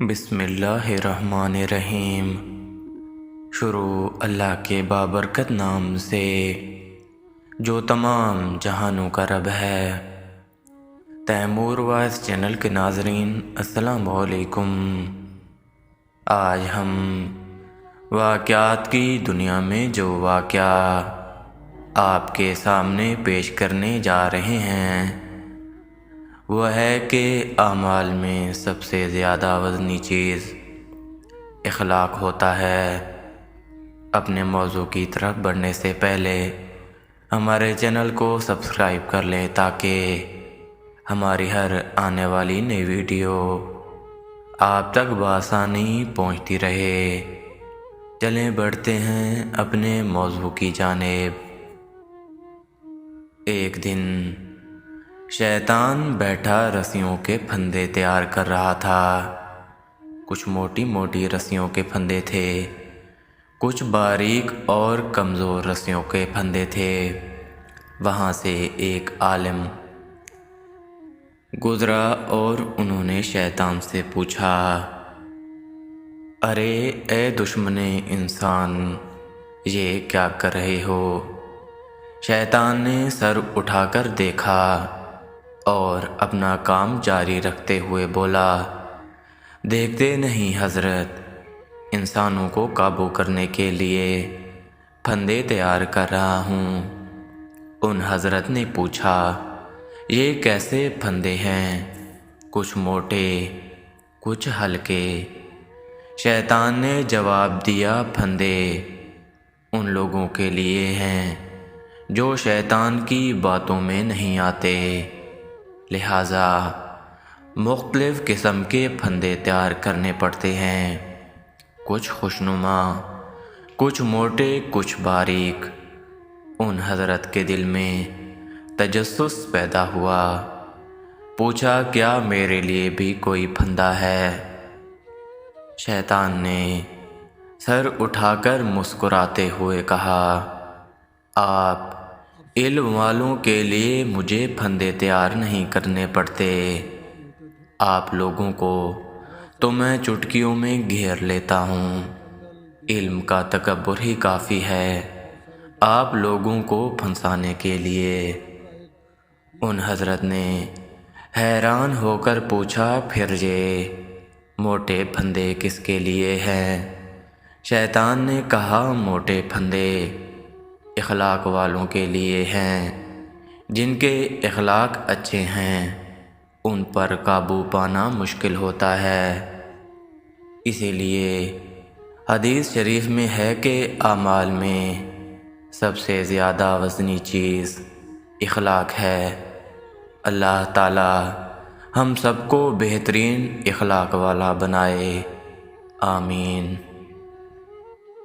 بسم اللہ الرحمن الرحیم۔ شروع اللہ کے بابرکت نام سے جو تمام جہانوں کا رب ہے۔ تیمور وائس چینل کے ناظرین السلام علیکم۔ آج ہم واقعات کی دنیا میں جو واقعہ آپ کے سامنے پیش کرنے جا رہے ہیں وہ ہے کہ اعمال میں سب سے زیادہ وزنی چیز اخلاق ہوتا ہے۔ اپنے موضوع کی طرف بڑھنے سے پہلے ہمارے چینل کو سبسکرائب کر لیں تاکہ ہماری ہر آنے والی نئی ویڈیو آپ تک بآسانی پہنچتی رہے۔ چلیں بڑھتے ہیں اپنے موضوع کی جانب۔ ایک دن شیطان بیٹھا رسیوں کے پھندے تیار کر رہا تھا۔ کچھ موٹی موٹی رسیوں کے پھندے تھے، کچھ باریک اور کمزور رسیوں کے پھندے تھے۔ وہاں سے ایک عالم گزرا اور انہوں نے شیطان سے پوچھا، ارے اے دشمن انسان، یہ کیا کر رہے ہو؟ شیطان نے سر اٹھا کر دیکھا اور اپنا کام جاری رکھتے ہوئے بولا، دیکھتے نہیں حضرت، انسانوں کو قابو کرنے کے لیے پھندے تیار کر رہا ہوں۔ ان حضرت نے پوچھا، یہ کیسے پھندے ہیں؟ کچھ موٹے، کچھ ہلکے۔ شیطان نے جواب دیا، پھندے ان لوگوں کے لیے ہیں جو شیطان کی باتوں میں نہیں آتے، لہٰذا مختلف قسم کے پھندے تیار کرنے پڑتے ہیں، کچھ خوشنما، کچھ موٹے، کچھ باریک۔ ان حضرت کے دل میں تجسس پیدا ہوا، پوچھا، کیا میرے لیے بھی کوئی پھندا ہے؟ شیطان نے سر اٹھا کر مسکراتے ہوئے کہا، آپ علم والوں کے لیے مجھے پھندے تیار نہیں کرنے پڑتے، آپ لوگوں کو تو میں چٹکیوں میں گھیر لیتا ہوں، علم کا تکبر ہی کافی ہے آپ لوگوں کو پھنسانے کے لیے۔ ان حضرت نے حیران ہو کر پوچھا، پھر یہ موٹے پھندے کس کے لیے ہیں؟ شیطان نے کہا، موٹے پھندے اخلاق والوں کے لیے ہیں، جن کے اخلاق اچھے ہیں ان پر قابو پانا مشکل ہوتا ہے۔ اسی لیے حدیث شریف میں ہے کہ اعمال میں سب سے زیادہ وزنی چیز اخلاق ہے۔ اللہ تعالی ہم سب کو بہترین اخلاق والا بنائے، آمین۔